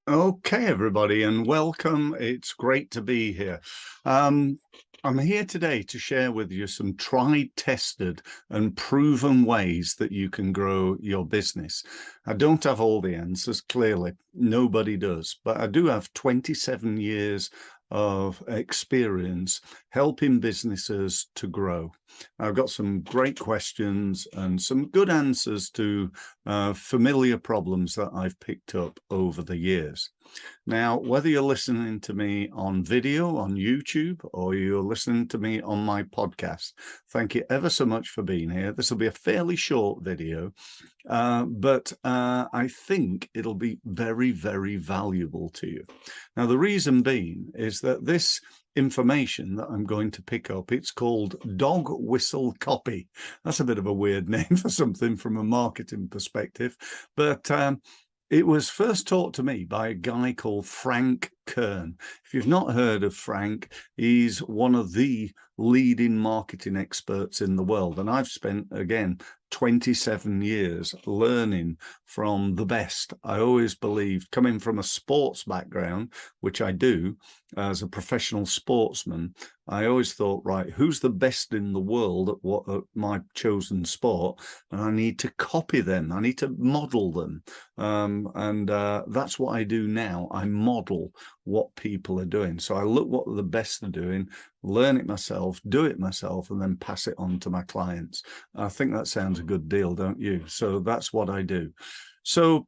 Okay, everybody, and welcome. It's great to be here. I'm here today to share with you some tried, tested, and proven ways that you can grow your business. I don't have all the answers, clearly. Nobody does, but I do have 27 years of experience helping businesses to grow. I've got some great questions and some good answers to familiar problems that I've picked up over the years. Now, whether you're listening to me on video on YouTube or you're listening to me on my podcast, thank you ever so much for being here. This will be a fairly short video, but I think it'll be very, very valuable to you. Now, the reason being is that this information that I'm going to pick up, it's called dog whistle copy. That's a bit of a weird name for something from a marketing perspective, but it was first taught to me by a guy called Frank Kern. If you've not heard of Frank, he's one of the leading marketing experts in the world. And I've spent, again, 27 years learning from the best. I always believed, coming from a sports background, which I do as a professional sportsman, I always thought, right, who's the best in the world at my chosen sport? And I need to copy them. I need to model them. That's what I do now. I model what people are doing. So I look what the best are doing, learn it myself, do it myself, and then pass it on to my clients. I think that sounds a good deal, don't you? So that's what I do. So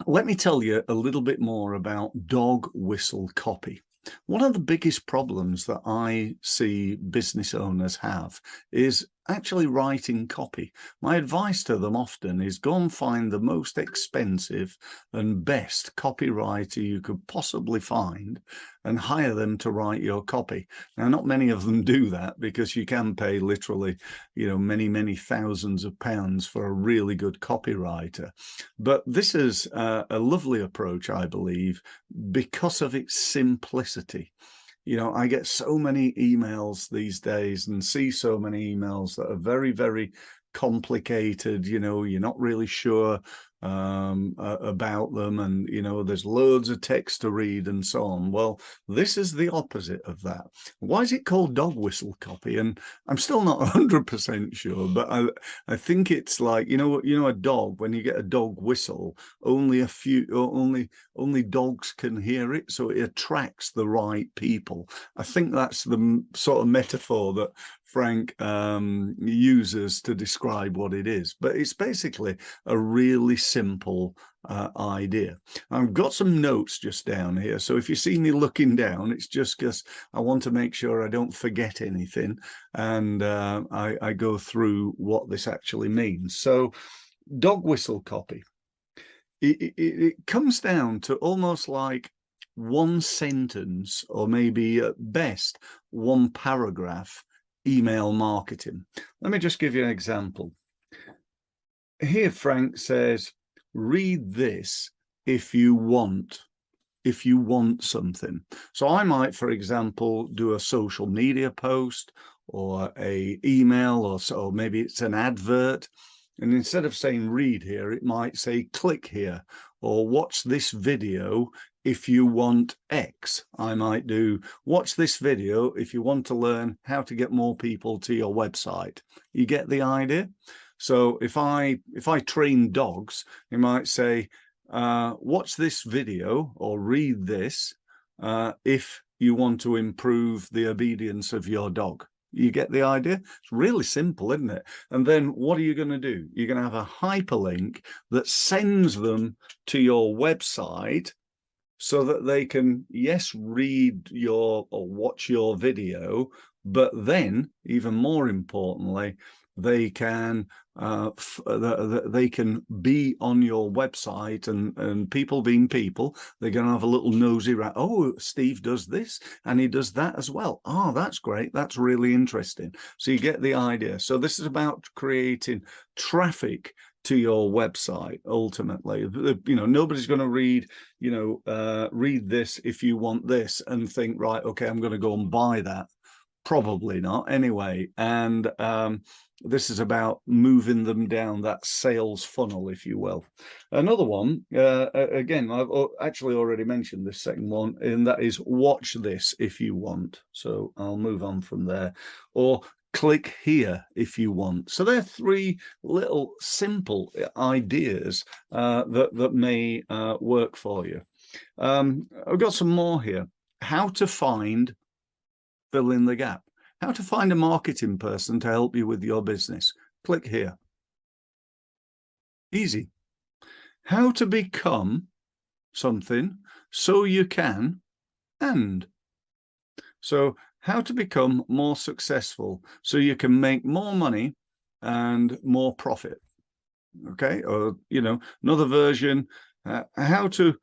let me tell you a little bit more about dog whistle copy. One of the biggest problems that I see business owners have is actually writing copy. My advice to them often is go and find the most expensive and best copywriter you could possibly find and hire them to write your copy. Now, not many of them do that because you can pay literally, many, many thousands of pounds for a really good copywriter. But this is a lovely approach, I believe, because of its simplicity. I get so many emails these days and see so many emails that are very, very complicated. You're not really sure about them, and there's loads of text to read and so on. Well, this is the opposite of that. Why is it called dog whistle copy? And I'm still not 100% sure, but I think it's like a dog, when you get a dog whistle, only dogs can hear it, so it attracts the right people. I think that's the sort of metaphor that Frank uses to describe what it is, but it's basically a really simple idea. I've got some notes just down here, so if you see me looking down, it's just because I want to make sure I don't forget anything, and I go through what this actually means. So dog whistle copy, it comes down to almost like one sentence, or maybe at best one paragraph email marketing. Let me just give you an example. Here, Frank says, read this if you want something. So I might, for example, do a social media post or a email, or so maybe it's an advert. And instead of saying read here, it might say click here, or watch this video if you want X. I might do watch this video if you want to learn how to get more people to your website. You get the idea? So if I train dogs, you might say, watch this video or read this if you want to improve the obedience of your dog. You get the idea? It's really simple, isn't it? And then what are you going to do? You're going to have a hyperlink that sends them to your website so that they can, yes, read or watch your video, but then, even more importantly, they can be on your website, and people being people, they're going to have a little nosy around. Oh, Steve does this and he does that as well. Oh, that's great. That's really interesting. So you get the idea. So this is about creating traffic to your website. Ultimately, nobody's going to read read this if you want this and think, right, okay, I'm going to go and buy that. Probably not anyway. And this is about moving them down that sales funnel, if you will. Another one, again, I've actually already mentioned this second one, and that is watch this if you want. So I'll move on from there. Or click here if you want. So there are three little simple ideas that may work for you. I've got some more here. How to find, fill in the gap. How to find a marketing person to help you with your business. Click here. Easy. How to become something so you can and. So how to become more successful so you can make more money and more profit. Okay, or another version, how to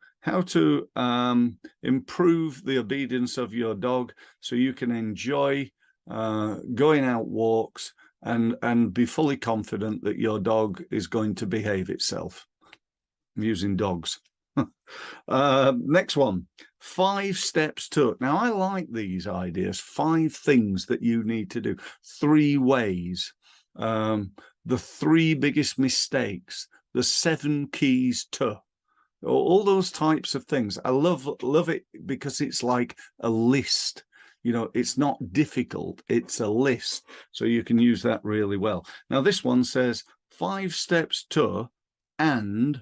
improve the obedience of your dog so you can enjoy going out walks and be fully confident that your dog is going to behave itself. I'm using dogs. Next one, 5 steps to. Now, I like these ideas. 5 things that you need to do. 3 ways. The 3 biggest mistakes. The 7 keys to. All those types of things. I love it because it's like a list. It's not difficult. It's a list. So you can use that really well. Now, this one says 5 steps to and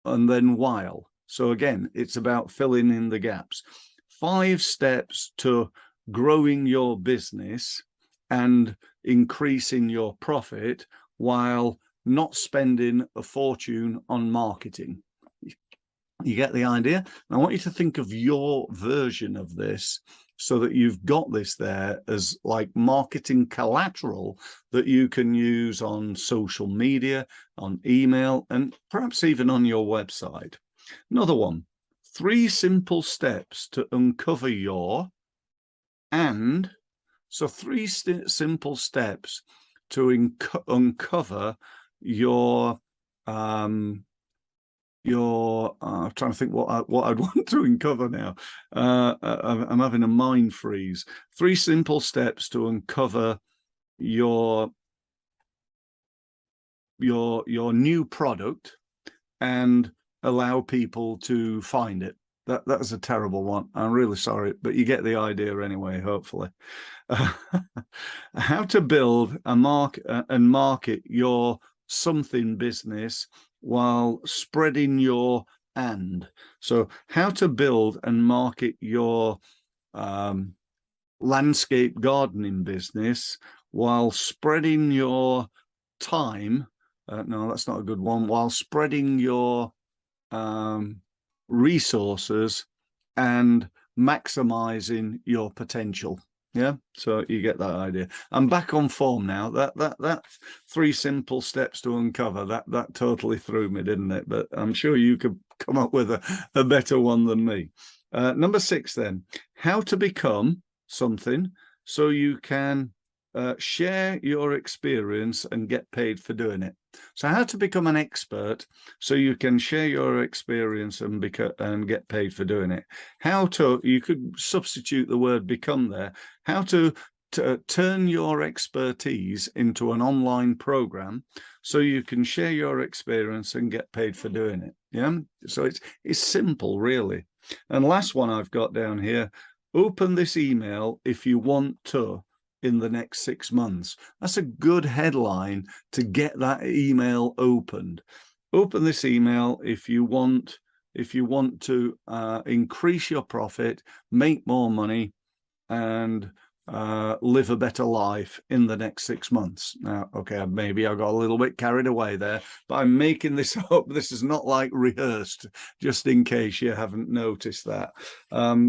then while. So again, it's about filling in the gaps. 5 steps to growing your business and increasing your profit while not spending a fortune on marketing. You get the idea? And I want you to think of your version of this so that you've got this there as like marketing collateral that you can use on social media, on email, and perhaps even on your website. Another one, 3 simple steps to uncover your and. So 3 simple steps to uncover your I'm trying to think what I'd want to uncover now. I'm having a mind freeze. 3 simple steps to uncover your new product and allow people to find it. That's a terrible one. I'm really sorry, but you get the idea anyway, hopefully. How to build a market your something business while spreading your and. So how to build and market your landscape gardening business while spreading your time. No, that's not a good one. While spreading your resources and maximizing your potential. Yeah, so you get that idea. I'm back on form now. That 3 simple steps to uncover, that totally threw me, didn't it? But I'm sure you could come up with a better one than me. Number 6 then, how to become something so you can share your experience and get paid for doing it. So how to become an expert so you can share your experience and get paid for doing it. You could substitute the word become there. How to turn your expertise into an online program so you can share your experience and get paid for doing it. Yeah, so it's simple, really. And last one I've got down here, open this email if you want to in the next 6 months. That's a good headline to get that email opened. Open this email if you want to increase your profit, make more money, and live a better life in the next 6 months. Now, okay, maybe I got a little bit carried away there, but I'm making this up. This is not like rehearsed, just in case you haven't noticed that.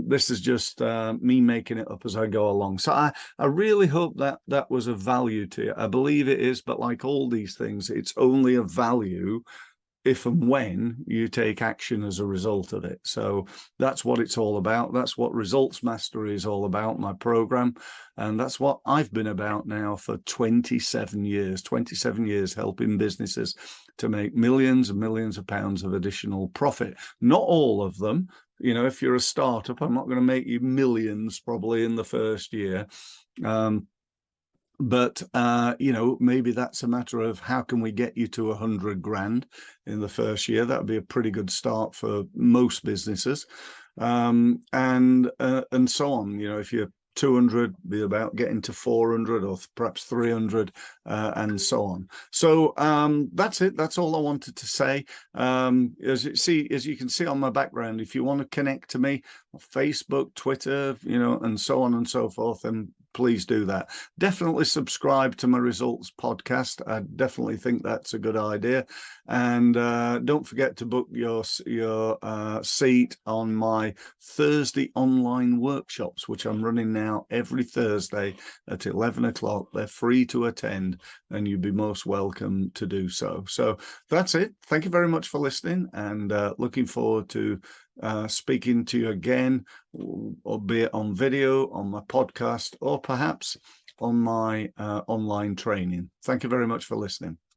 This is just me making it up as I go along. So I really hope that was of value to you. I believe it is, but like all these things, it's only of value if and when you take action as a result of it. So that's what it's all about. That's what Results Mastery is all about, my program. And that's what I've been about now for 27 years helping businesses to make millions and millions of pounds of additional profit. Not all of them. you know, if you're a startup, I'm not going to make you millions probably in the first year. But you know, maybe that's a matter of how can we get you to 100 grand in the first year. That would be a pretty good start for most businesses, and so on. You know, if you're 200, be about getting to 400 or perhaps 300, and so on. So that's it. That's all I wanted to say. As you can see on my background, if you want to connect to me, Facebook, Twitter, you know, and so on and so forth, and please do that. Definitely subscribe to my results podcast. I definitely think that's a good idea. And don't forget to book your seat on my Thursday online workshops, which I'm running now every Thursday at 11 o'clock. They're free to attend, and you'd be most welcome to do so. So that's it. Thank you very much for listening, and looking forward to speaking to you again, albeit on video, on my podcast, or perhaps on my online training. Thank you very much for listening.